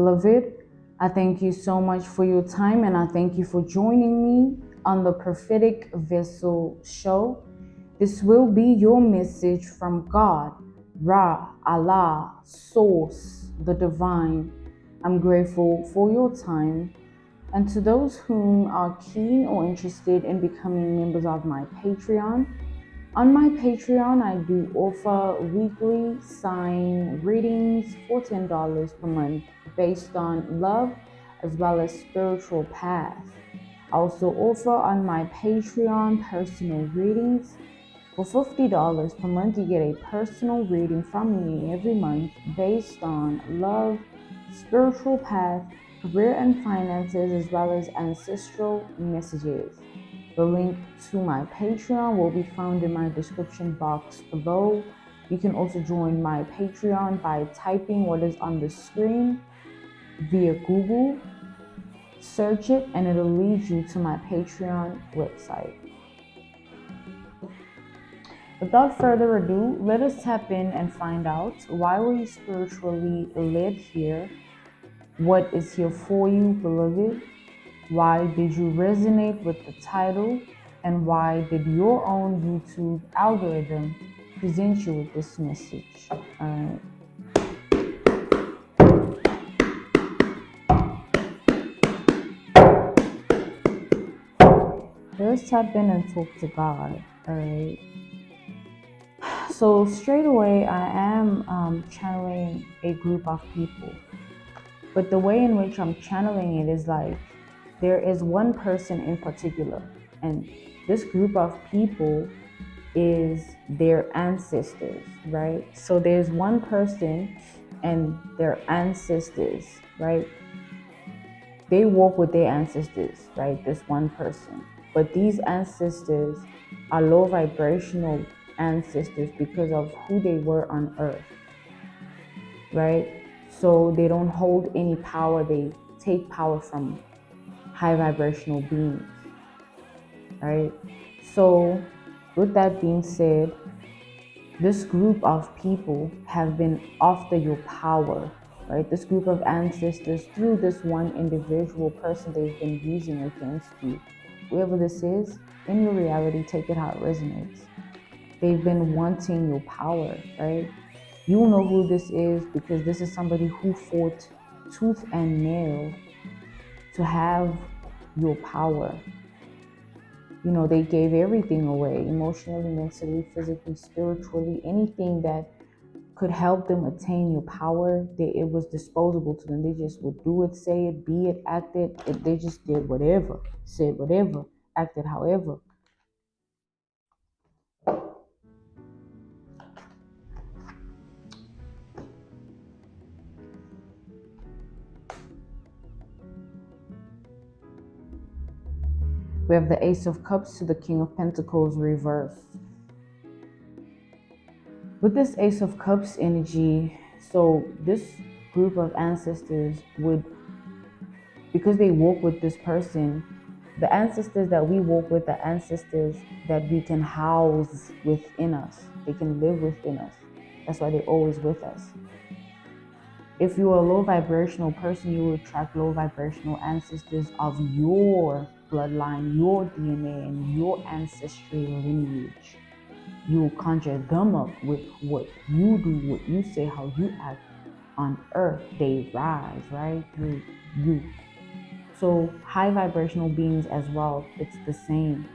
Beloved, I thank you so much for your time, and I thank you for joining me on the Prophetic Vessel Show. This will be your message from God, Ra, Allah, Source, the Divine. I'm grateful for your time. And to those whom are keen or interested in becoming members of my Patreon, on my Patreon, I do offer weekly sign readings for $10 per month based on love as well as spiritual path. I also offer on my Patreon personal readings. For $50 per month, you get a personal reading from me every month based on love, spiritual path, career and finances, as well as ancestral messages. The link to my Patreon will be found in my description box below. You can also join my Patreon by typing what is on the screen via Google. Search it and it'll lead you to my Patreon website. Without further ado, let us tap in and find out why were you spiritually led here? What is here for you, beloved? Why did you resonate with the title? And why did your own YouTube algorithm present you with this message? Alright. Let's tap in and talk to God. Alright. So straight away, I am channeling a group of people. But the way in which I'm channeling it is like there is one person in particular, and this group of people is their ancestors, right? So there's one person and their ancestors, right? They walk with their ancestors, right? This one person. But these ancestors are low vibrational ancestors because of who they were on earth, right? So they don't hold any power. They take power from high vibrational beings, right? So with that being said, this group of people have been after your power, right? This group of ancestors, through this one individual person they've been using against you. Whoever this is, in your reality, take it how it resonates. They've been wanting your power, right? You know who this is because this is somebody who fought tooth and nail to have your power. You know, they gave everything away, emotionally, mentally, physically, spiritually, anything that could help them attain your power. It was disposable to them. They just would do it, say it, be it, act it. They just did whatever, said whatever, acted however. We have the Ace of Cups to the King of Pentacles reversed. With this Ace of Cups energy, so this group of ancestors would, because they walk with this person, the ancestors that we walk with are ancestors that we can house within us. They can live within us. That's why they're always with us. If you're a low vibrational person, you will attract low vibrational ancestors of your bloodline, your DNA, and your ancestry lineage. You will conjure them up with what you do, what you say, how you act on earth. They rise, right, through you. So high vibrational beings as well, it's the same.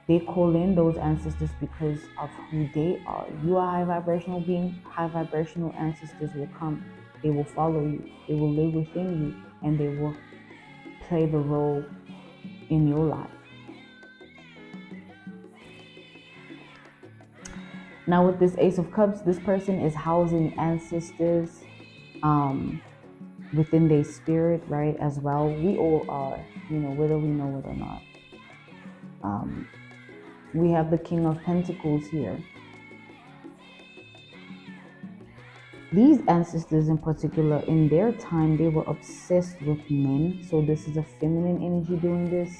They call in those ancestors because of who they are. You are a high vibrational being, high vibrational ancestors will come. They will follow you. They will live within you, and they will play the role in your life. Now with this Ace of Cups, this person is housing ancestors within their spirit, right, as well. We all are, you know, whether we know it or not. We have the King of Pentacles here. These ancestors in particular, in their time, they were obsessed with men. So this is a feminine energy doing this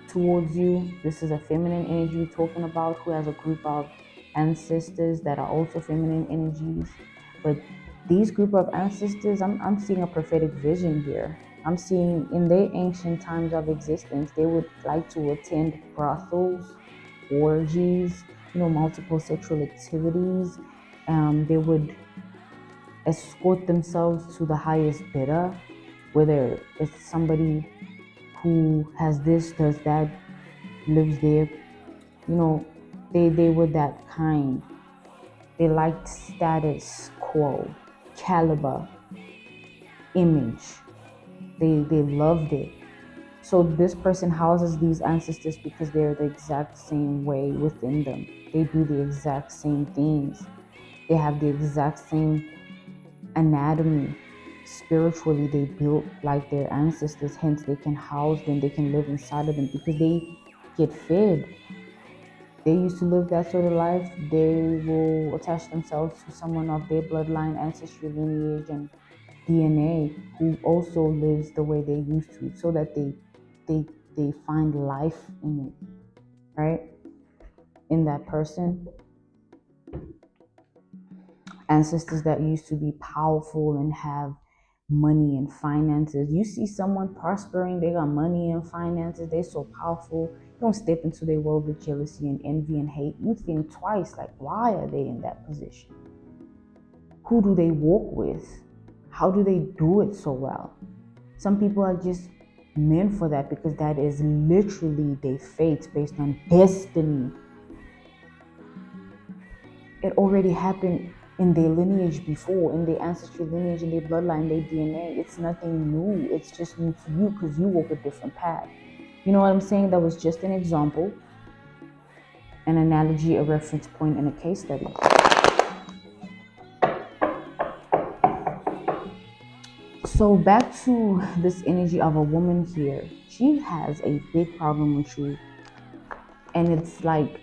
towards you. This is a feminine energy we're talking about, who has a group of ancestors that are also feminine energies. But these group of ancestors, I'm seeing a prophetic vision here. I'm seeing in their ancient times of existence, they would like to attend brothels, orgies, multiple sexual activities. They would escort themselves to the highest bidder, whether it's somebody who has this, does that, lives there. They were that kind. They liked status quo, caliber, image. They loved it. So this person houses these ancestors because they're the exact same way within them. They do the exact same things. They have the exact same anatomy. Spiritually, they built like their ancestors, hence they can house them, they can live inside of them because they get fed. They used to live that sort of life. They will attach themselves to someone of their bloodline, ancestry, lineage, and DNA who also lives the way they used to, so that they find life in it, right? In that person. Ancestors that used to be powerful and have money and finances. You see someone prospering, they got money and finances, they're so powerful. You don't step into their world with jealousy and envy and hate. You think twice, like, why are they in that position? Who do they walk with? How do they do it so well? Some people are just meant for that because that is literally their fate based on destiny. It already happened in their lineage before, in their ancestry lineage, in their bloodline, their DNA. It's nothing new. It's just new to you because you walk a different path. You know what I'm saying? That was just an example, an analogy, a reference point, and a case study. So back to this energy of a woman here. She has a big problem with you. And it's like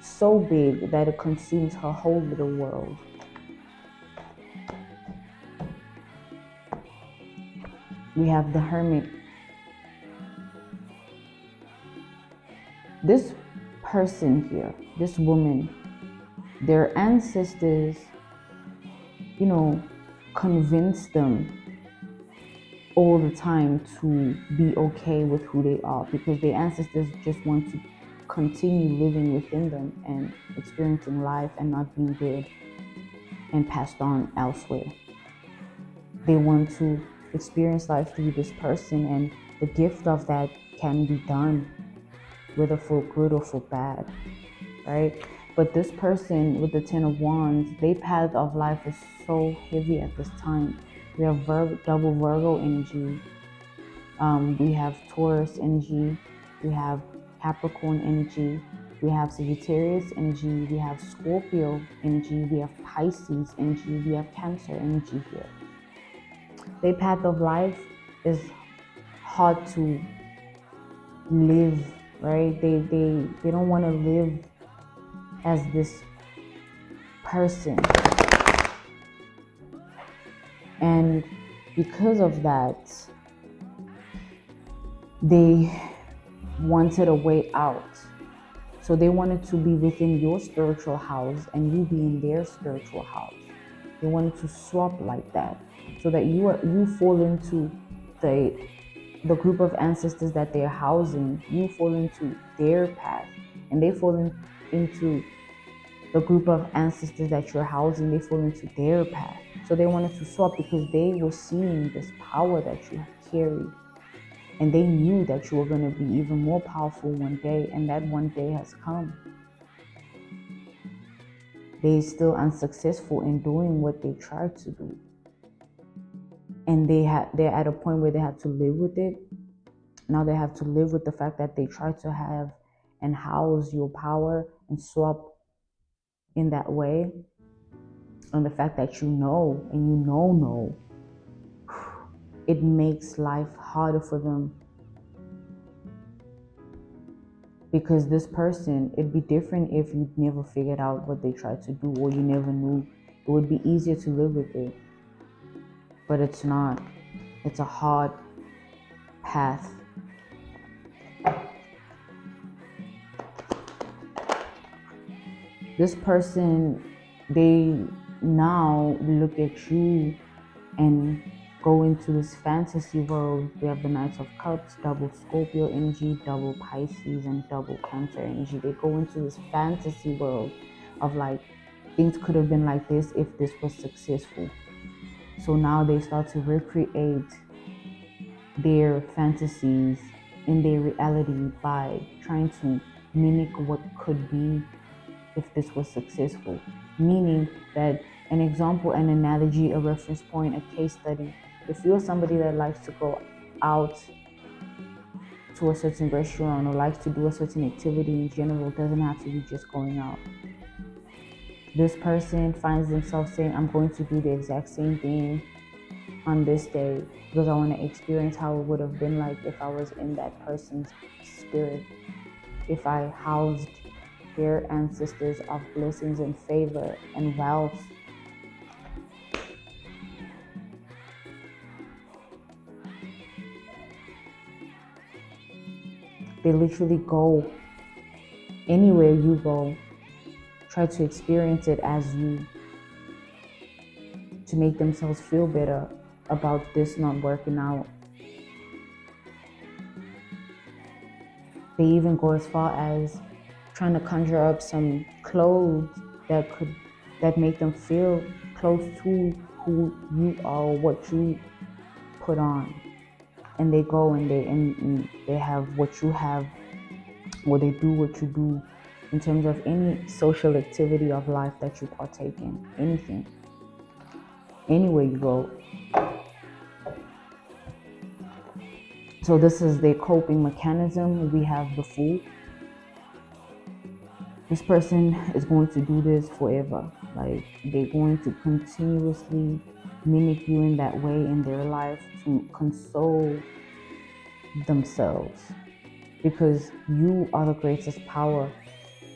so big that it consumes her whole little world. We have the Hermit. This person here, this woman, their ancestors, convince them all the time to be okay with who they are because their ancestors just want to continue living within them and experiencing life and not being dead and passed on elsewhere. They want to experience life through this person, and the gift of that can be done, whether for good or for bad, right? But this person with the Ten of Wands, their path of life is so heavy at this time. We have double Virgo energy. We have Taurus energy. We have Capricorn energy. We have Sagittarius energy. We have Scorpio energy. We have Pisces energy. We have Cancer energy here. Their path of life is hard to live, right? They don't want to live as this person. And because of that, they wanted a way out. So they wanted to be within your spiritual house and you be in their spiritual house. They wanted to swap like that so that you fall into the group of ancestors that they're housing. You fall into their path and they fall into the group of ancestors that you're housing. They fall into their path. So they wanted to swap because they were seeing this power that you carried. And they knew that you were going to be even more powerful one day, and that one day has come. They're still unsuccessful in doing what they tried to do. And they're at a point where they have to live with it. Now they have to live with the fact that they tried to have and house your power and swap in that way. And the fact that you know, and you know, it makes life harder for them. Because this person, it'd be different if you never figured out what they tried to do or you never knew. It would be easier to live with it. But it's not. It's a hard path. This person, they now look at you and go into this fantasy world. We have the Knights of Cups, double Scorpio energy, double Pisces, and double Cancer energy. They go into this fantasy world of like, things could have been like this if this was successful. So now they start to recreate their fantasies in their reality by trying to mimic what could be if this was successful. Meaning that an example, an analogy, a reference point, a case study. If you're somebody that likes to go out to a certain restaurant or likes to do a certain activity in general, it doesn't have to be just going out. This person finds themselves saying, I'm going to do the exact same thing on this day because I want to experience how it would have been like if I was in that person's spirit, if I housed their ancestors of blessings and favor and wealth. They literally go anywhere you go, try to experience it as you, to make themselves feel better about this not working out. They even go as far as trying to conjure up some clothes that make them feel close to who you are or what you put on. And they go and they have what you have, or they do what you do in terms of any social activity of life that you partake in, anything, anywhere you go. So this is their coping mechanism. We have the Fool. This person is going to do this forever. Like, they're going to continuously mimic you in that way in their life to console themselves, because you are the greatest power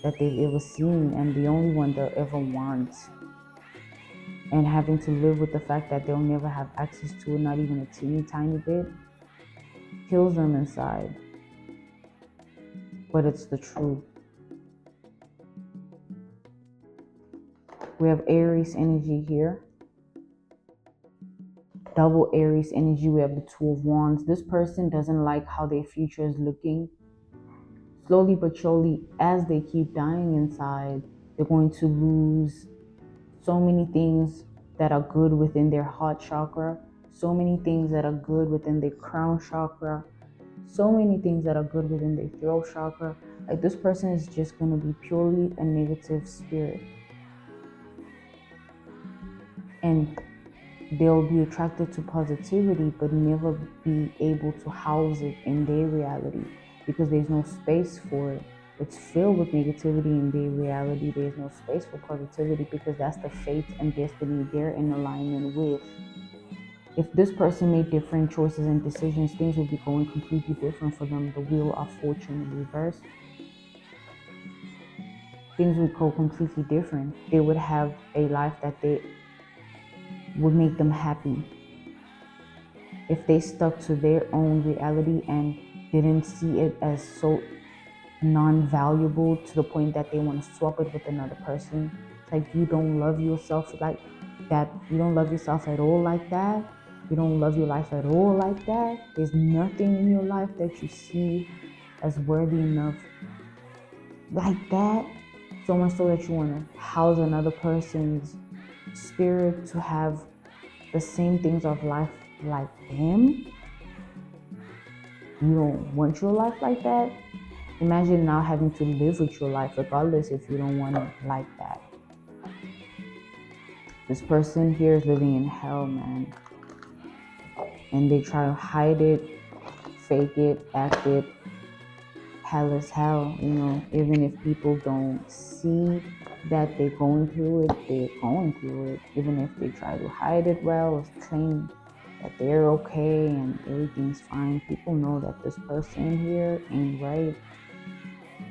that they've ever seen and the only one they'll ever want. And having to live with the fact that they'll never have access to it, not even a teeny tiny bit, kills them inside. But it's the truth. We have Aries energy here. Double Aries energy, we have the Two of Wands. This person doesn't like how their future is looking. Slowly but surely, as they keep dying inside, they're going to lose so many things that are good within their heart chakra, so many things that are good within their crown chakra, so many things that are good within their throat chakra. Like, this person is just going to be purely a negative spirit. And they'll be attracted to positivity, but never be able to house it in their reality because there's no space for it. It's filled with negativity in their reality. There's no space for positivity because that's the fate and destiny they're in alignment with. If this person made different choices and decisions, things would be going completely different for them. The wheel of fortune in reverse. Things would go completely different. They would have a life that they would make them happy if they stuck to their own reality and didn't see it as so non-valuable to the point that they want to swap it with another person. It's like, you don't love yourself like that. You don't love yourself at all like that. You don't love your life at all like that. There's nothing in your life that you see as worthy enough like that. So much so that you want to house another person's spirit to have the same things of life like them. You don't want your life like that. Imagine now having to live with your life regardless if you don't want it like that. This person here is living in hell, man. And they try to hide it, fake it, act it. Hell is hell, you know. Even if people don't see that they're going through it, they're going through it. Even if they try to hide it well or claim that they're okay and everything's fine, people know that this person here ain't right.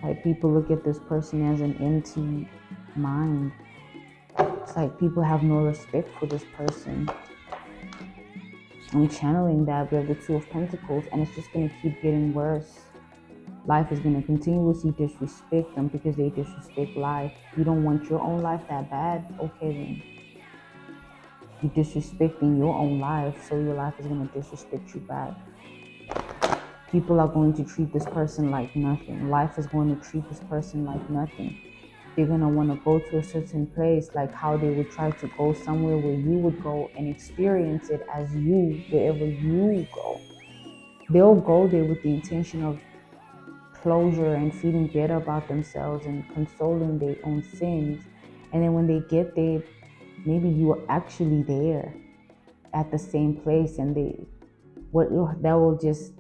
Like, people look at this person as an empty mind. It's like people have no respect for this person. I'm channeling that. We have the Two of Pentacles, and it's just going to keep getting worse. Life is going to continuously disrespect them because they disrespect life. You don't want your own life that bad? Okay then. You're disrespecting your own life, so your life is going to disrespect you back. People are going to treat this person like nothing. Life is going to treat this person like nothing. They're going to want to go to a certain place, like how they would try to go somewhere where you would go and experience it as you, wherever you go. They'll go there with the intention of closure and feeling better about themselves and consoling their own sins. And then when they get there, maybe you are actually there at the same place, and that will just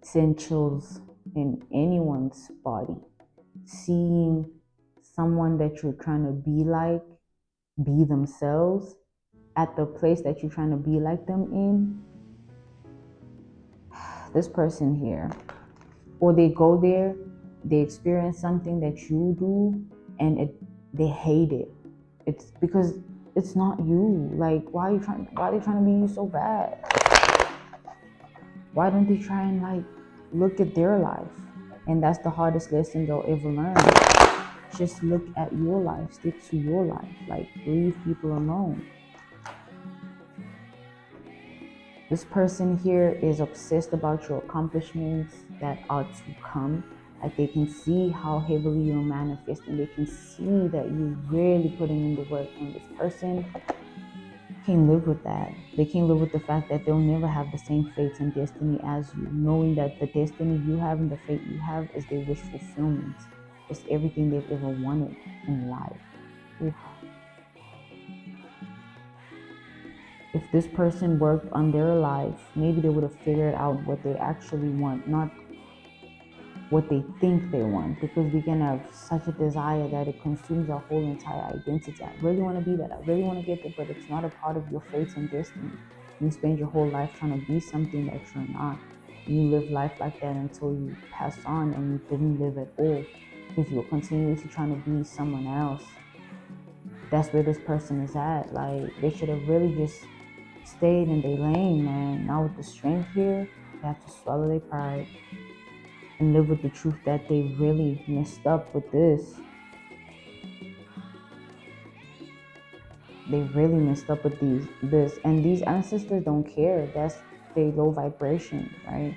send chills in anyone's body. Seeing someone that you're trying to be themselves at the place that you're trying to be like them in. This person here, or they go there, they experience something that you do, and they hate it. It's because it's not you. Like, why are they trying to be you so bad? Why don't they try and like look at their life? And that's the hardest lesson they'll ever learn. Just look at your life, stick to your life, like leave people alone. This person here is obsessed about your accomplishments that are to come. Like, they can see how heavily you're manifesting. They can see that you're really putting in the work, and this person can't live with that. They can't live with the fact that they'll never have the same fate and destiny as you, knowing that the destiny you have and the fate you have is their wish fulfillment. It's everything they've ever wanted in life. Oof. If this person worked on their life, maybe they would have figured out what they actually want, not what they think they want, because we can have such a desire that it consumes our whole entire identity. I really want to be that. I really want to get there, but it's not a part of your fate and destiny. You spend your whole life trying to be something that you're not. You live life like that until you pass on, and you didn't live at all because you were continuously trying to be someone else. That's where this person is at. Like, they should have really just stayed in their lane, man. Now with the strength here, they have to swallow their pride and live with the truth that they really messed up with this. They really messed up with this. And these ancestors don't care. That's their low vibration, right?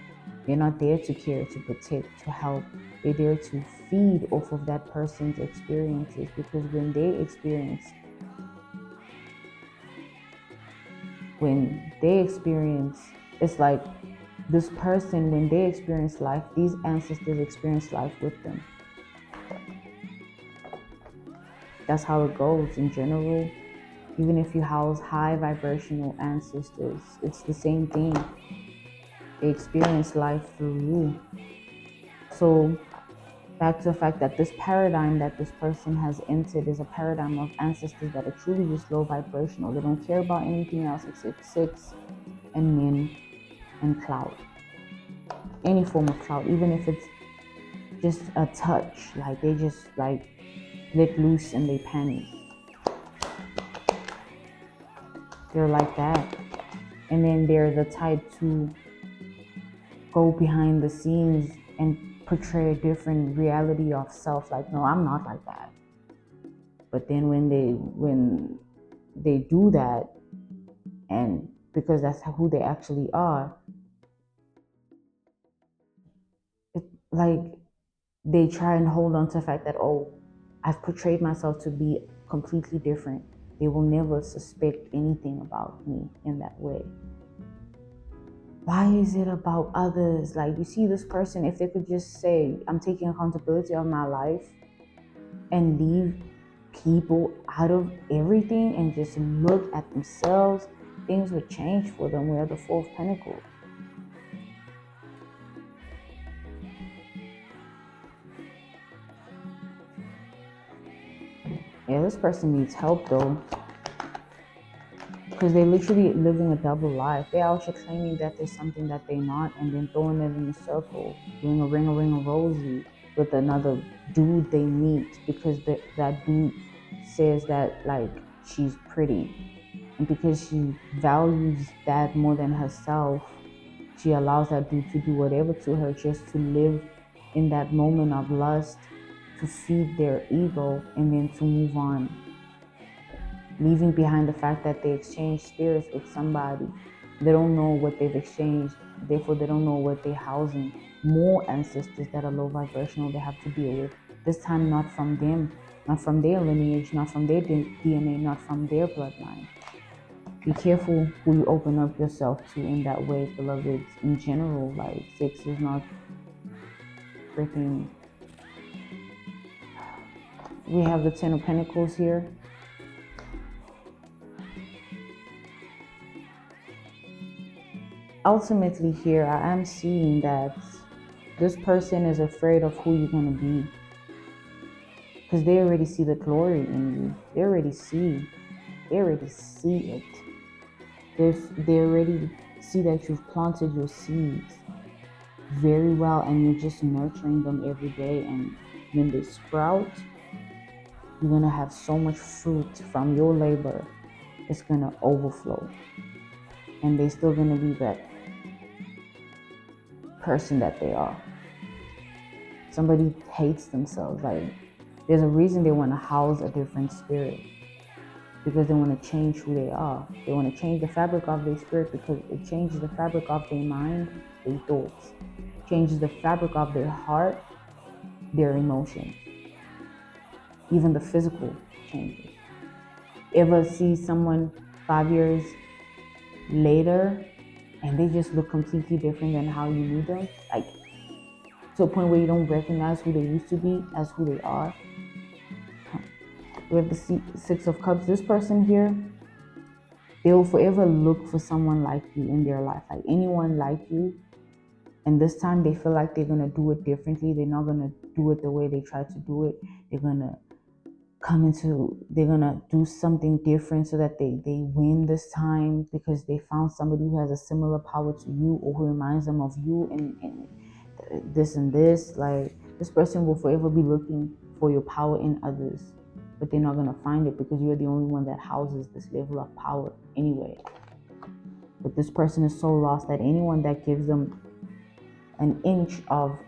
They're not there to care, to protect, to help. They're there to feed off of that person's experiences, because when they experience, it's like this person, when they experience life, these ancestors experience life with them. That's how it goes in general. Even if you house high vibrational ancestors, it's the same thing. They experience life through you. So back to the fact that this paradigm that this person has entered is a paradigm of ancestors that are truly just low vibrational. They don't care about anything else except sex and men and clout. Any form of clout, even if it's just a touch. Like, they just like let loose in their panties. They're like that. And then they're the type to go behind the scenes and portray a different reality of self. Like, no, I'm not like that. But then when they do that, and because that's who they actually are, like, they try and hold on to the fact that, oh, I've portrayed myself to be completely different. They will never suspect anything about me in that way. Why is it about others? Like, you see this person, if they could just say, I'm taking accountability of my life and leave people out of everything and just look at themselves, things would change for them. We're the Fourth Pinnacle. Yeah, this person needs help though, because they're literally living a double life. They're out here claiming that there's something that they're not, and then throwing it in a circle, doing a ring of rosy with another dude they meet, because that dude says that, like, she's pretty, and because she values that more than herself, she allows that dude to do whatever to her just to live in that moment of lust, to feed their ego, and then to move on. leaving behind the fact that they exchanged spirits with somebody. They don't know what they've exchanged, therefore they don't know what they're housing. More ancestors that are low vibrational they have to deal with. This time not from them, not from their lineage, not from their DNA, not from their bloodline. Be careful who you open up yourself to in that way, beloveds. In general, like, sex is not freaking... We have the Ten of Pentacles here. Ultimately here, I am seeing that this person is afraid of who you're going to be. Because they already see the glory in you. They already see it. They already see that you've planted your seeds very well, and you're just nurturing them every day. And when they sprout, you're gonna have so much fruit from your labor. It's gonna overflow, and they're still gonna be that person that they are. Somebody hates themselves. Like, there's a reason they want to house a different spirit, because they want to change who they are. They want to change the fabric of their spirit, because it changes the fabric of their mind, their thoughts, changes the fabric of their heart, their emotions, even the physical changes. Ever see someone 5 years later and they just look completely different than how you knew them? Like, to a point where you don't recognize who they used to be as who they are. We have the Six of Cups. This person here, they will forever look for someone like you in their life, like anyone like you. And this time they feel like they're going to do it differently. They're not going to do it the way they tried to do it. They're going to do something different so that they win this time, because they found somebody who has a similar power to you, or who reminds them of you and this and this. Like, this person will forever be looking for your power in others, but they're not going to find it, because you're the only one that houses this level of power anyway. But this person is so lost that anyone that gives them an inch of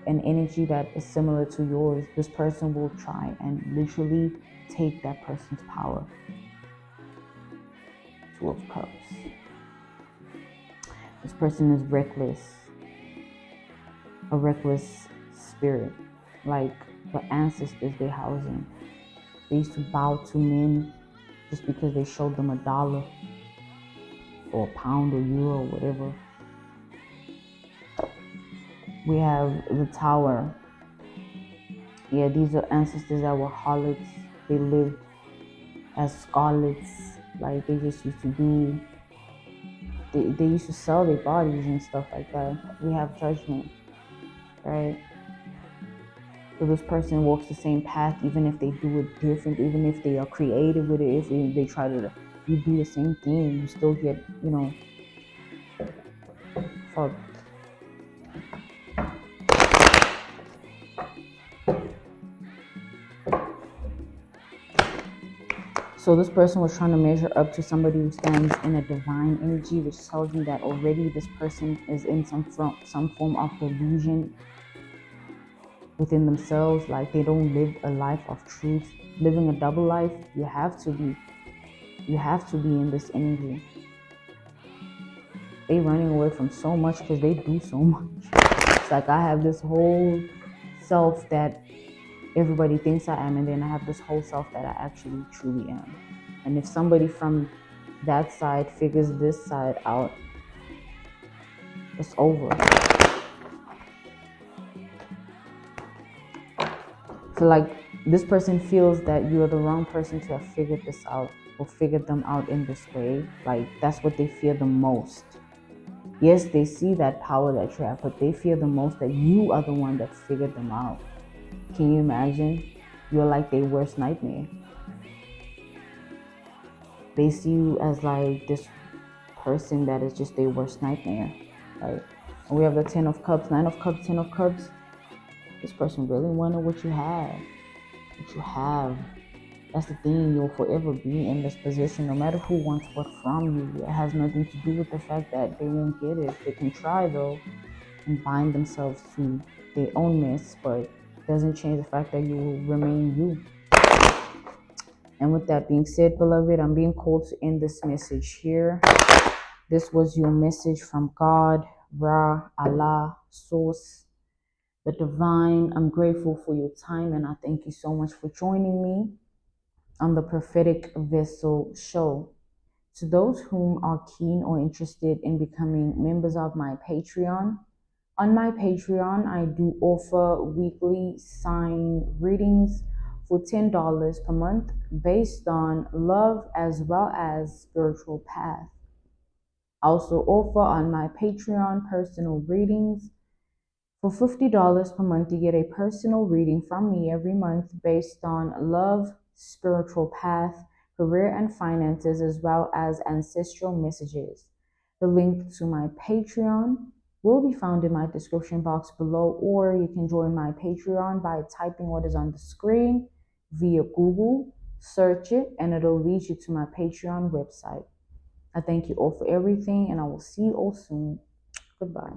an energy that is similar to yours, this person will try and literally take that person's power. Two of Cups. This person is reckless. A reckless spirit. Like the ancestors they housing. They used to bow to men just because they showed them $1 or £1 or euro or whatever. We have the Tower. Yeah, these are ancestors that were harlots. They lived as scarlets. Like, they just used to do, they used to sell their bodies and stuff like that. We have Judgment, right? So this person walks the same path, even if they do it different, even if they are creative with it, if they try to, you do the same thing, you still get, fucked. So this person was trying to measure up to somebody who stands in a divine energy, which tells me that already this person is in some form of delusion within themselves. Like, they don't live a life of truth. Living a double life, you have to be in this energy. They running away from so much because they do so much. It's like, I have this whole self that everybody thinks I am, and then I have this whole self that I actually truly am. And if somebody from that side figures this side out, it's over. So like, this person feels that you are the wrong person to have figured this out, or figured them out in this way. Like, that's what they fear the most. Yes, they see that power that you have, but they fear the most that you are the one that figured them out. Can you imagine? You're like their worst nightmare. They see you as like this person that is just their worst nightmare, right? And we have the 10 of Cups, 9 of Cups, 10 of Cups. This person really wonder what you have. That's the thing. You'll forever be in this position, no matter who wants what from you. It has nothing to do with the fact that they won't get it. They can try though and bind themselves to their own mess, but it doesn't change the fact that you will remain you. And with that being said, beloved, I'm being called to end this message here. This was your message from God, Ra, Allah, Source, the Divine. I'm grateful for your time and I thank you so much for joining me on the Prophetic Vessel Show. To those whom are keen or interested in becoming members of my Patreon, on my Patreon, I do offer weekly sign readings for $10 per month based on love as well as spiritual path. I also offer on my Patreon personal readings for $50 per month. You get a personal reading from me every month based on love, spiritual path, career and finances, as well as ancestral messages. The link to my Patreon will be found in my description box below, or you can join my Patreon by typing what is on the screen via Google, search it, and it'll lead you to my Patreon website. I thank you all for everything, and I will see you all soon. Goodbye.